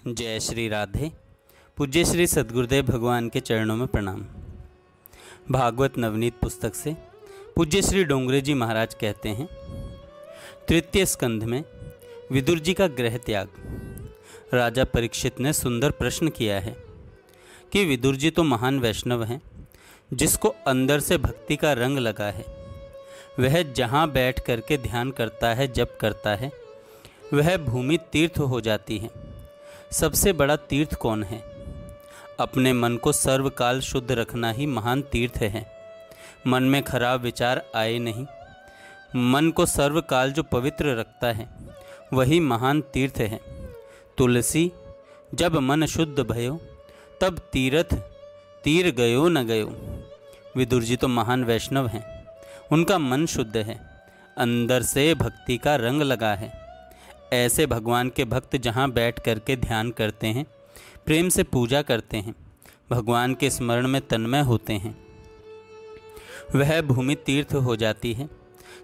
जय श्री राधे। पूज्य श्री सद्गुरुदेव भगवान के चरणों में प्रणाम। भागवत नवनीत पुस्तक से पूज्य श्री डोंगरे जी महाराज कहते हैं, तृतीय स्कंध में विदुर जी का गृह त्याग। राजा परीक्षित ने सुंदर प्रश्न किया है कि विदुर जी तो महान वैष्णव हैं, जिसको अंदर से भक्ति का रंग लगा है। वह जहाँ बैठ करके ध्यान करता है, जप करता है, वह भूमि तीर्थ हो जाती है। सबसे बड़ा तीर्थ कौन है? अपने मन को सर्वकाल शुद्ध रखना ही महान तीर्थ है। मन में खराब विचार आए नहीं। मन को सर्वकाल जो पवित्र रखता है वही महान तीर्थ है। तुलसी जब मन शुद्ध भयो, तब तीर्थ तीर गयो न गयो। विदुर जी तो महान वैष्णव हैं, उनका मन शुद्ध है, अंदर से भक्ति का रंग लगा है। ऐसे भगवान के भक्त जहाँ बैठ करके ध्यान करते हैं, प्रेम से पूजा करते हैं, भगवान के स्मरण में तन्मय होते हैं, वह भूमि तीर्थ हो जाती है।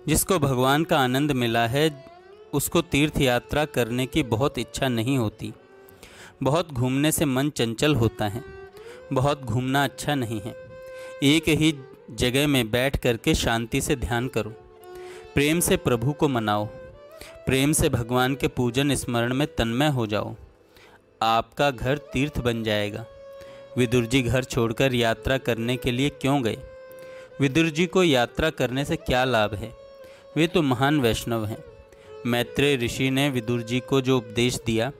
जिसको भगवान का आनंद मिला है, उसको तीर्थ यात्रा करने की बहुत इच्छा नहीं होती। बहुत घूमने से मन चंचल होता है। बहुत घूमना अच्छा नहीं है। एक ही जगह में बैठ करके शांति से ध्यान करो। प्रेम से प्रभु को मनाओ। प्रेम से भगवान के पूजन स्मरण में तन्मय हो जाओ। आपका घर तीर्थ बन जाएगा। विदुर जी घर छोड़कर यात्रा करने के लिए क्यों गए? विदुर जी को यात्रा करने से क्या लाभ है? वे तो महान वैष्णव हैं। मैत्रेय ऋषि ने विदुर जी को जो उपदेश दिया,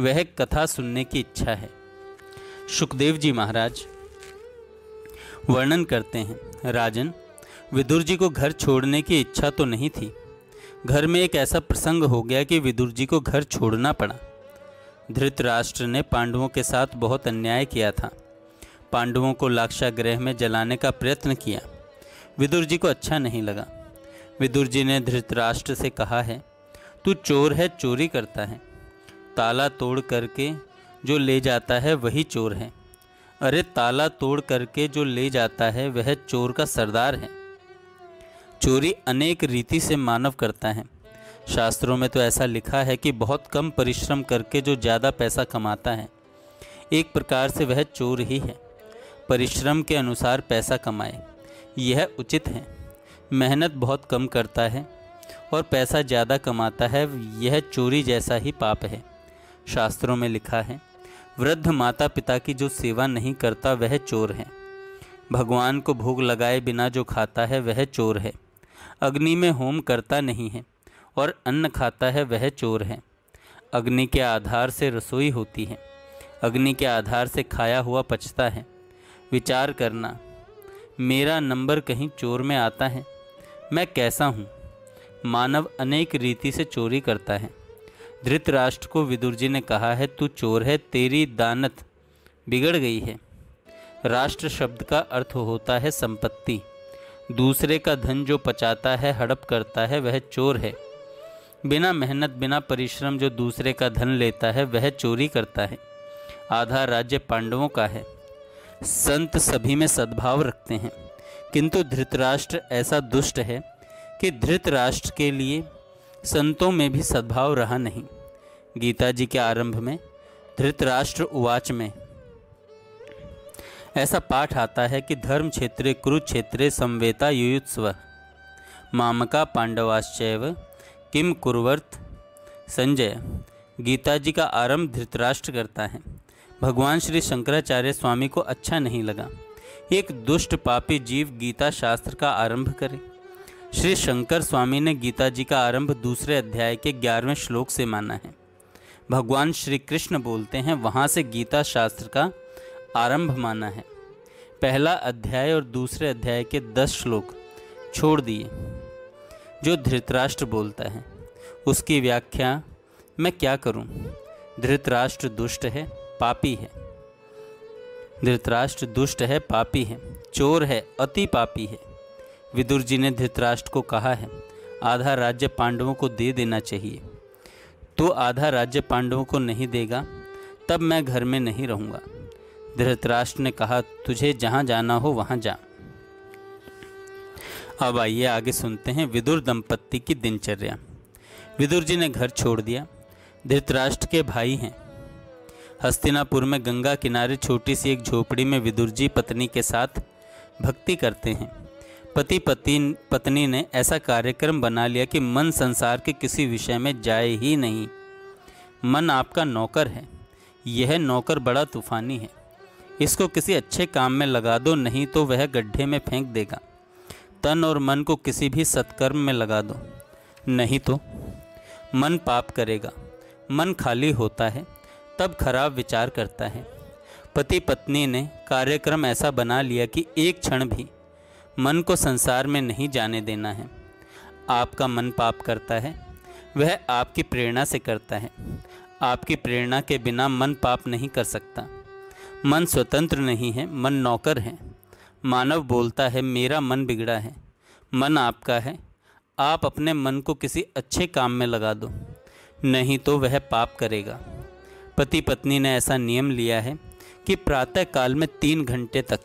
वह कथा सुनने की इच्छा है। सुखदेव जी महाराज वर्णन करते हैं, राजन, विदुर जी को घर छोड़ने की इच्छा तो नहीं थी। घर में एक ऐसा प्रसंग हो गया कि विदुर जी को घर छोड़ना पड़ा। धृतराष्ट्र ने पांडवों के साथ बहुत अन्याय किया था। पांडवों को लाक्षागृह में जलाने का प्रयत्न किया। विदुर जी को अच्छा नहीं लगा। विदुर जी ने धृतराष्ट्र से कहा है, तू चोर है, चोरी करता है। ताला तोड़ करके जो ले जाता है वही चोर है। अरे ताला तोड़ करके जो ले जाता है वह चोर का सरदार है। चोरी अनेक रीति से मानव करता है। शास्त्रों में तो ऐसा लिखा है कि बहुत कम परिश्रम करके जो ज़्यादा पैसा कमाता है, एक प्रकार से वह चोर ही है। परिश्रम के अनुसार पैसा कमाए, यह उचित है। मेहनत बहुत कम करता है और पैसा ज़्यादा कमाता है, यह चोरी जैसा ही पाप है। शास्त्रों में लिखा है, वृद्ध माता पिता की जो सेवा नहीं करता वह चोर है। भगवान को भोग लगाए बिना जो खाता है वह चोर है। अग्नि में होम करता नहीं है और अन्न खाता है वह चोर है। अग्नि के आधार से रसोई होती है। अग्नि के आधार से खाया हुआ पचता है। विचार करना, मेरा नंबर कहीं चोर में आता है? मैं कैसा हूँ? मानव अनेक रीति से चोरी करता है। धृतराष्ट्र को विदुर जी ने कहा है, तू चोर है, तेरी दानत बिगड़ गई है। राष्ट्र शब्द का अर्थ होता है संपत्ति। दूसरे का धन जो पचाता है, हड़प करता है, वह चोर है। बिना मेहनत, बिना परिश्रम जो दूसरे का धन लेता है वह चोरी करता है। आधा राज्य पांडवों का है। संत सभी में सद्भाव रखते हैं, किंतु धृतराष्ट्र ऐसा दुष्ट है कि धृतराष्ट्र के लिए संतों में भी सद्भाव रहा नहीं। गीता जी के आरंभ में धृतराष्ट्र उवाच में ऐसा पाठ आता है कि धर्म क्षेत्रे कुरुक्षेत्रे संवेता युयुत्सव मामका पांडवाश्चैव किम कुर्वत संजय। गीता जी का आरंभ धृतराष्ट्र करता है। भगवान श्री शंकराचार्य स्वामी को अच्छा नहीं लगा एक दुष्ट पापी जीव गीता शास्त्र का आरंभ करे। श्री शंकर स्वामी ने गीता जी का आरंभ दूसरे अध्याय के 11वें श्लोक से माना है। भगवान श्री कृष्ण बोलते हैं, वहाँ से गीता शास्त्र का आरंभ माना है। पहला अध्याय और दूसरे अध्याय के 10 श्लोक छोड़ दिए। जो धृतराष्ट्र बोलता है उसकी व्याख्या मैं क्या करूं? धृतराष्ट्र दुष्ट है, पापी है। धृतराष्ट्र दुष्ट है, पापी है, चोर है, अति पापी है। विदुर जी ने धृतराष्ट्र को कहा है, आधा राज्य पांडवों को दे देना चाहिए। तो आधा राज्य पांडवों को नहीं देगा तब मैं घर में नहीं रहूँगा। धृतराष्ट्र ने कहा, तुझे जहाँ जाना हो वहाँ जा। अब आइए आगे सुनते हैं विदुर दंपत्ति की दिनचर्या। विदुर जी ने घर छोड़ दिया। धृतराष्ट्र के भाई हैं, हस्तिनापुर में गंगा किनारे छोटी सी एक झोपड़ी में विदुर जी पत्नी के साथ भक्ति करते हैं। पति पत्नी ने ऐसा कार्यक्रम बना लिया कि मन संसार के किसी विषय में जाए ही नहीं। मन आपका नौकर है। यह नौकर बड़ा तूफानी है। इसको किसी अच्छे काम में लगा दो, नहीं तो वह गड्ढे में फेंक देगा। तन और मन को किसी भी सत्कर्म में लगा दो, नहीं तो मन पाप करेगा। मन खाली होता है तब खराब विचार करता है। पति पत्नी ने कार्यक्रम ऐसा बना लिया कि एक क्षण भी मन को संसार में नहीं जाने देना है। आपका मन पाप करता है, वह आपकी प्रेरणा से करता है। आपकी प्रेरणा के बिना मन पाप नहीं कर सकता। मन स्वतंत्र नहीं है, मन नौकर है। मानव बोलता है मेरा मन बिगड़ा है। मन आपका है। आप अपने मन को किसी अच्छे काम में लगा दो, नहीं तो वह पाप करेगा। पति पत्नी ने ऐसा नियम लिया है कि प्रातः काल में 3 घंटे तक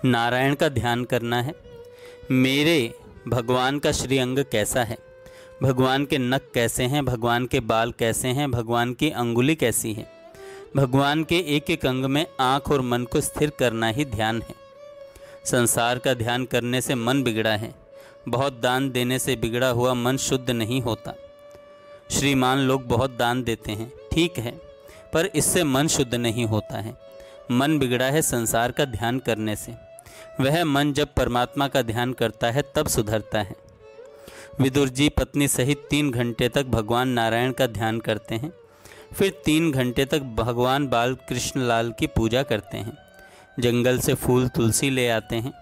नारायण का ध्यान करना है। मेरे भगवान का श्रीअंग कैसा है, भगवान के नख कैसे हैं, भगवान के बाल कैसे हैं, भगवान की अंगुली कैसी है। भगवान के एक एक अंग में आँख और मन को स्थिर करना ही ध्यान है। संसार का ध्यान करने से मन बिगड़ा है। बहुत दान देने से बिगड़ा हुआ मन शुद्ध नहीं होता। श्रीमान लोग बहुत दान देते हैं, ठीक है, पर इससे मन शुद्ध नहीं होता है। मन बिगड़ा है संसार का ध्यान करने से। वह मन जब परमात्मा का ध्यान करता है तब सुधरता है। विदुर जी पत्नी सहित 3 घंटे तक भगवान नारायण का ध्यान करते हैं। फिर 3 घंटे तक भगवान बाल कृष्ण लाल की पूजा करते हैं। जंगल से फूल तुलसी ले आते हैं।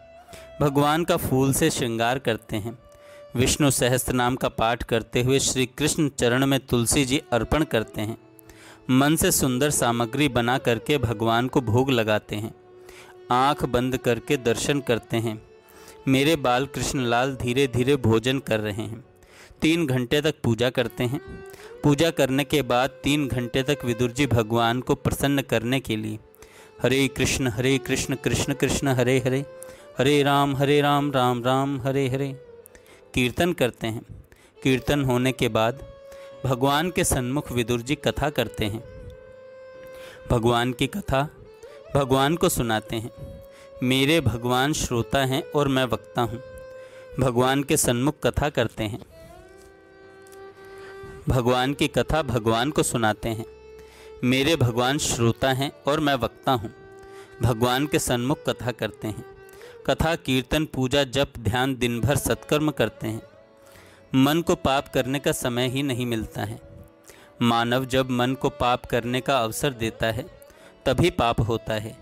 भगवान का फूल से श्रृंगार करते हैं। विष्णु सहस्त्र नाम का पाठ करते हुए श्री कृष्ण चरण में तुलसी जी अर्पण करते हैं। मन से सुंदर सामग्री बना करके भगवान को भोग लगाते हैं। आँख बंद करके दर्शन करते हैं। मेरे बाल कृष्ण लाल धीरे धीरे भोजन कर रहे हैं। 3 घंटे तक पूजा करते हैं। पूजा करने के बाद 3 घंटे तक विदुर जी भगवान को प्रसन्न करने के लिए हरे कृष्ण कृष्ण कृष्ण हरे हरे, हरे राम राम राम हरे हरे कीर्तन करते हैं। कीर्तन होने के बाद भगवान के सन्मुख विदुर जी कथा करते हैं। भगवान की कथा भगवान को सुनाते हैं। मेरे भगवान श्रोता हैं और मैं वक्ता हूँ। भगवान के सन्मुख कथा करते हैं। भगवान की कथा भगवान को सुनाते हैं। मेरे भगवान श्रोता हैं और मैं वक्ता हूँ। भगवान के सन्मुख कथा करते हैं। कथा कीर्तन पूजा जप ध्यान दिन भर सत्कर्म करते हैं। मन को पाप करने का समय ही नहीं मिलता है। मानव जब मन को पाप करने का अवसर देता है तभी पाप होता है।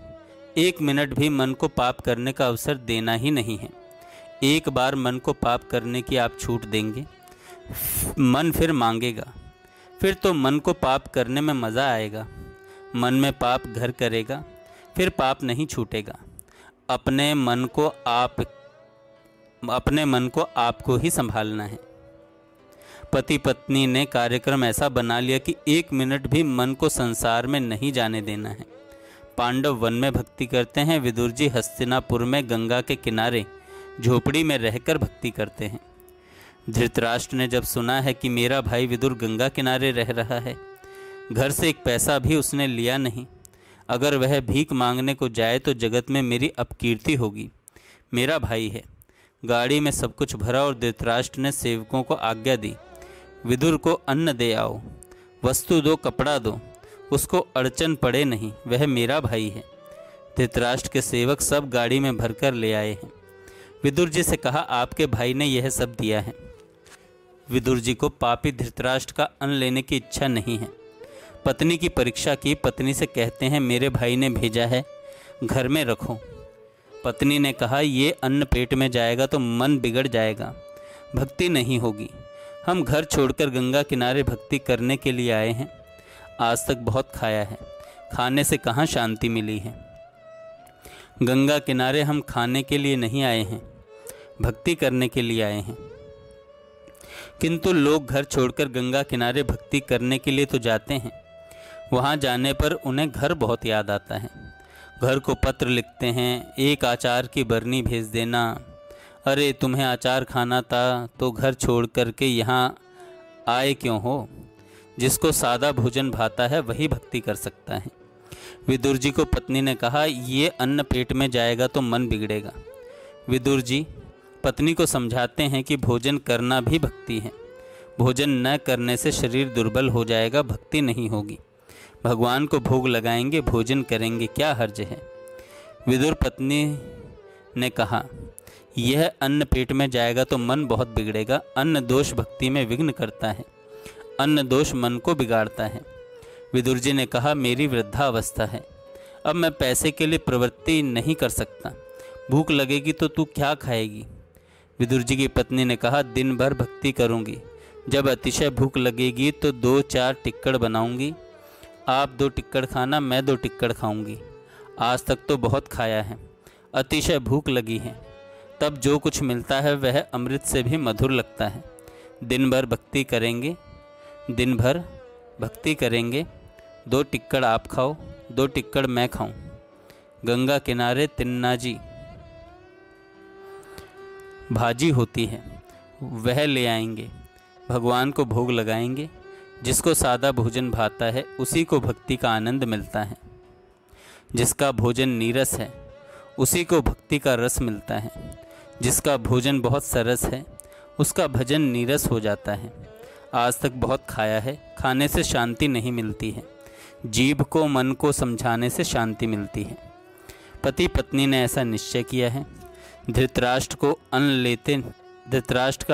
1 मिनट भी मन को पाप करने का अवसर देना ही नहीं है। एक बार मन को पाप करने की आप छूट देंगे, मन फिर मांगेगा। फिर तो मन को पाप करने में मज़ा आएगा। मन में पाप घर करेगा, फिर पाप नहीं छूटेगा। अपने मन को आपको ही संभालना है। पति पत्नी ने कार्यक्रम ऐसा बना लिया कि 1 मिनट भी मन को संसार में नहीं जाने देना है। पांडव वन में भक्ति करते हैं। विदुर जी हस्तिनापुर में गंगा के किनारे झोपड़ी में रहकर भक्ति करते हैं। धृतराष्ट्र ने जब सुना है कि मेरा भाई विदुर गंगा किनारे रह रहा है, घर से 1 पैसा भी उसने लिया नहीं। अगर वह भीख मांगने को जाए तो जगत में मेरी अपकीर्ति होगी। मेरा भाई है। गाड़ी में सब कुछ भरा और धृतराष्ट्र ने सेवकों को आज्ञा दी, विदुर को अन्न दे आओ, वस्तु दो, कपड़ा दो, उसको अड़चन पड़े नहीं, वह मेरा भाई है। धृतराष्ट्र के सेवक सब गाड़ी में भरकर ले आए हैं। विदुर जी से कहा, आपके भाई ने यह सब दिया है। विदुर जी को पापी धृतराष्ट्र का अन्न लेने की इच्छा नहीं है। पत्नी की परीक्षा की। पत्नी से कहते हैं, मेरे भाई ने भेजा है, घर में रखो। पत्नी ने कहा, ये अन्न पेट में जाएगा तो मन बिगड़ जाएगा, भक्ति नहीं होगी। हम घर छोड़कर गंगा किनारे भक्ति करने के लिए आए हैं। आज तक बहुत खाया है, खाने से कहाँ शांति मिली है। गंगा किनारे हम खाने के लिए नहीं आए हैं, भक्ति करने के लिए आए हैं। किंतु लोग घर छोड़कर गंगा किनारे भक्ति करने के लिए तो जाते हैं। वहाँ जाने पर उन्हें घर बहुत याद आता है। घर को पत्र लिखते हैं, 1 अचार की बरनी भेज देना। अरे तुम्हें अचार खाना था तो घर छोड़ कर के यहाँ आए क्यों हो। जिसको सादा भोजन भाता है वही भक्ति कर सकता है। विदुर जी को पत्नी ने कहा, ये अन्न पेट में जाएगा तो मन बिगड़ेगा। विदुर जी पत्नी को समझाते हैं कि भोजन करना भी भक्ति है। भोजन न करने से शरीर दुर्बल हो जाएगा, भक्ति नहीं होगी। भगवान को भोग लगाएंगे, भोजन करेंगे, क्या हर्ज है। विदुर पत्नी ने कहा, यह अन्न पेट में जाएगा तो मन बहुत बिगड़ेगा। अन्न दोष भक्ति में विघ्न करता है, अन्न दोष मन को बिगाड़ता है। विदुर जी ने कहा, मेरी वृद्धावस्था है, अब मैं पैसे के लिए प्रवृत्ति नहीं कर सकता। भूख लगेगी तो तू क्या खाएगी। विदुर जी की पत्नी ने कहा, दिन भर भक्ति करूंगी, जब अतिशय भूख लगेगी तो 2-4 टिक्कड़ बनाऊंगी। आप 2 टिक्कड़ खाना, मैं 2 टिक्कड़ खाऊंगी। आज तक तो बहुत खाया है, अतिशय भूख लगी है, तब जो कुछ मिलता है वह अमृत से भी मधुर लगता है। दिन भर भक्ति करेंगे, दिन भर भक्ति करेंगे। 2 टिक्कड़ आप खाओ, 2 टिक्कड़ मैं खाऊं। गंगा किनारे तिन्नाजी भाजी होती है, वह ले आएंगे, भगवान को भोग लगाएंगे। जिसको सादा भोजन भाता है उसी को भक्ति का आनंद मिलता है। जिसका भोजन नीरस है उसी को भक्ति का रस मिलता है। जिसका भोजन बहुत सरस है उसका भजन नीरस हो जाता है। आज तक बहुत खाया है, खाने से शांति नहीं मिलती है, जीभ को मन को समझाने से शांति मिलती है। पति पत्नी ने ऐसा निश्चय किया है। धृतराष्ट्र का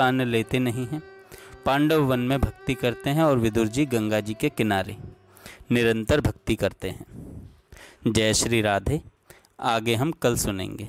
अन्न लेते नहीं हैं। पांडव वन में भक्ति करते हैं और विदुर जी गंगा जी के किनारे निरंतर भक्ति करते हैं। जय श्री राधे। आगे हम कल सुनेंगे।